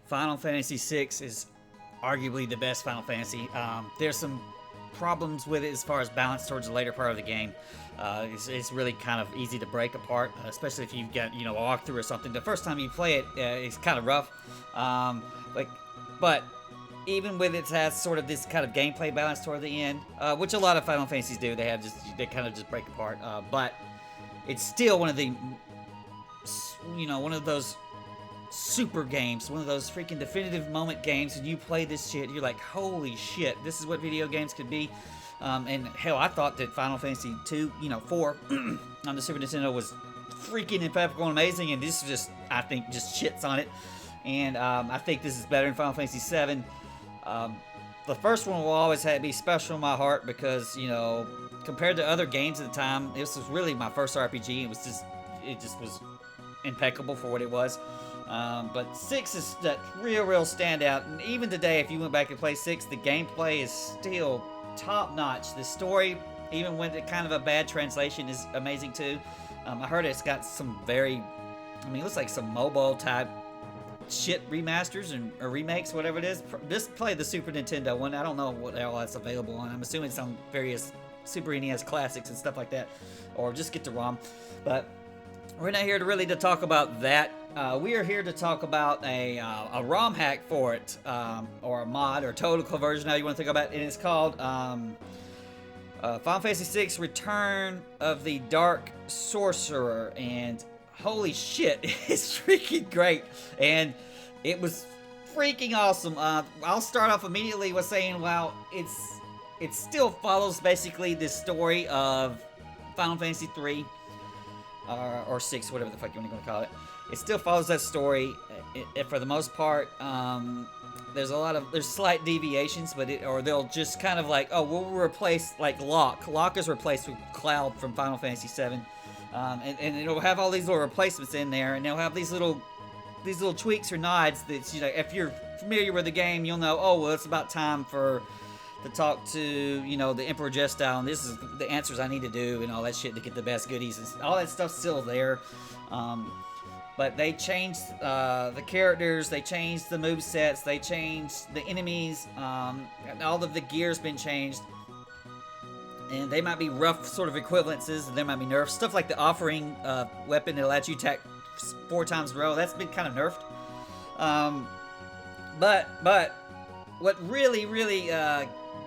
Final Fantasy VI is arguably the best Final Fantasy. There's some problems with it as far as balance towards the later part of the game. It's really kind of easy to break apart, especially if you've got, a walkthrough or something. The first time you play it, it's kind of rough. But even with it has sort of this kind of gameplay balance toward the end, which a lot of Final Fantasies do. They kind of just break apart. But it's still one of the, one of those super games, one of those freaking definitive moment games, and you play this shit, you're like, holy shit, this is what video games could be. And hell, I thought that Final Fantasy 4 on the Super Nintendo was freaking impeccable and amazing, and this just, I think, just shits on it. And I think this is better than Final Fantasy 7. The first one will always be special in my heart because, compared to other games at the time, this was really my first RPG. It just was impeccable for what it was. But 6 is that real standout, and even today, if you went back and play 6, the gameplay is still top notch. The story, even with kind of a bad translation, is amazing too. I heard it's got some it looks like some mobile type shit remasters or remakes, whatever it is. Just play the Super Nintendo one. I don't know what all that's available on. I'm assuming some various Super NES classics and stuff like that, or just get the ROM. But we're not here to talk about that. We are here to talk about a ROM hack for it, or a mod, or total conversion, how you want to think about it. And it's called Final Fantasy VI Return of the Dark Sorcerer. And holy shit, it's freaking great. And it was freaking awesome. I'll start off immediately with saying, well, it still follows basically the story of Final Fantasy 3. Or 6, whatever the fuck you want to call it. It still follows that story. For the most part, there's slight deviations, but they'll just kind of like, we'll replace like Locke. Locke is replaced with Cloud from Final Fantasy 7, and it'll have all these little replacements in there, and they'll have these little tweaks or nods that, if you're familiar with the game, you'll know. Oh, well, it's about time to talk to, the Emperor Jestyle, and this is the answers I need to do, and all that shit to get the best goodies. And all that stuff's still there. But they changed the characters, they changed the movesets, they changed the enemies, and all of the gear's been changed. And they might be rough sort of equivalences, and there might be nerfs. Stuff like the offering weapon that lets you attack 4 times in a row, that's been kind of nerfed. But what really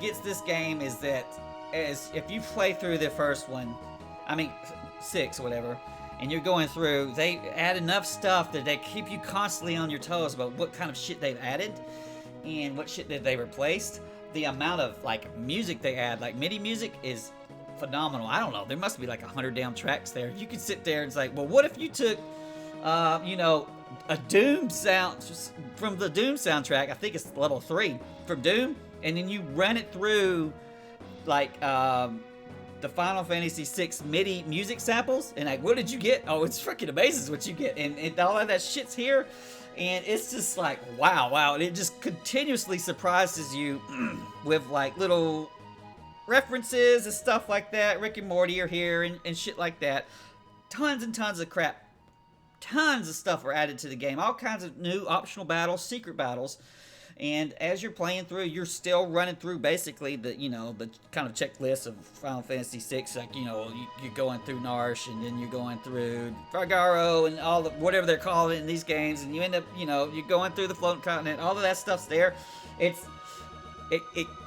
gets this game is that if you play through the first one, 6 or whatever, and you're going through, they add enough stuff that they keep you constantly on your toes about what kind of shit they've added and what shit that they replaced. The amount of music they add, like MIDI music, is phenomenal. I don't know, there must be 100 damn tracks there. You could sit there and it's like, well, what if you took a Doom sound from the Doom soundtrack, I think it's level 3 from Doom, and then you run it through the Final Fantasy VI MIDI music samples, and what did you get? Oh, it's freaking amazing what you get, and all of that shit's here, and it's just like, wow, and it just continuously surprises you with little references and stuff like that. Rick and Morty are here and shit like that. Tons and tons of crap. Tons of stuff are added to the game. All kinds of new optional battles, secret battles. And as you're playing through, you're still running through basically the kind of checklist of Final Fantasy VI. You're going through Narsh, and then you're going through Figaro, and all the whatever they're calling it in these games, and you end up, you're going through the floating continent. All of that stuff's there. It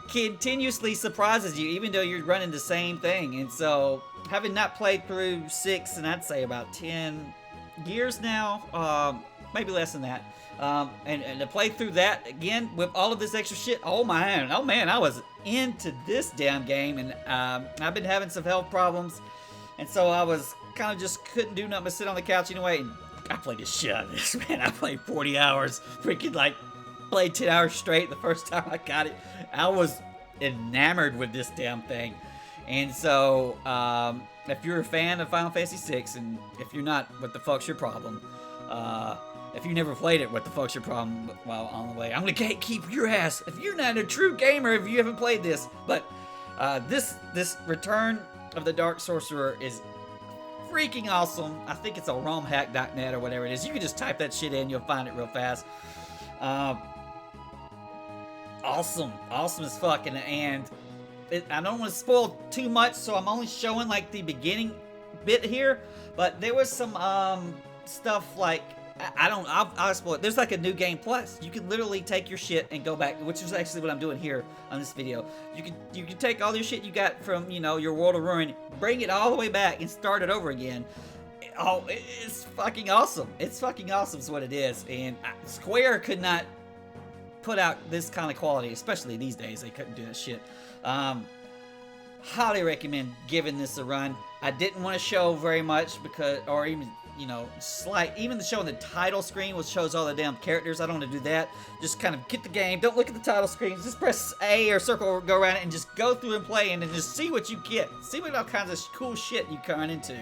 continuously surprises you, even though you're running the same thing. And so, having not played through 6, and I'd say about 10 years now, maybe less than that. And to play through that again with all of this extra shit, oh man, I was into this damn game, and I've been having some health problems, and so I was kind of just couldn't do nothing but sit on the couch anyway, and I played the shit out of this, man. I played 40 hours, freaking played 10 hours straight the first time I got it. I was enamored with this damn thing, and so if you're a fan of Final Fantasy VI, and if you're not, what the fuck's your problem? If you never played it, what the fuck's your problem? Well, on the way, I'm gonna keep your ass. If you're not a true gamer, if you haven't played this, but this Return of the Dark Sorcerer is freaking awesome. I think it's on romhack.net or whatever it is. You can just type that shit in, you'll find it real fast. Awesome, awesome as fuck, and I don't want to spoil too much, so I'm only showing like the beginning bit here. But there was some stuff like I'll spoil it. There's like a new game plus. You can literally take your shit and go back, which is actually what I'm doing here on this video. You can take all your shit you got from your World of Ruin, bring it all the way back and start it over again. Oh, it's fucking awesome. It's fucking awesome is what it is. And Square could not put out this kind of quality, especially these days. They couldn't do that shit. Highly recommend giving this a run. I didn't want to show very much because, or even, even the show on the title screen, which shows all the damn characters. I don't want to do that. Just kind of get the game. Don't look at the title screen. Just press A or circle or go around it and just go through and play and then just see what you get. See what all kinds of cool shit you come into.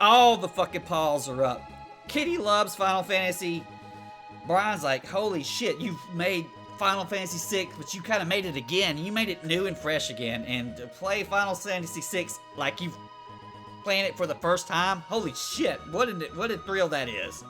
All the fucking paws are up. Kitty loves Final Fantasy. Brian's like, holy shit, you've made Final Fantasy VI, but you kind of made it again. You made it new and fresh again. And to play Final Fantasy VI like you've playing it for the first time, holy shit, what a thrill that is.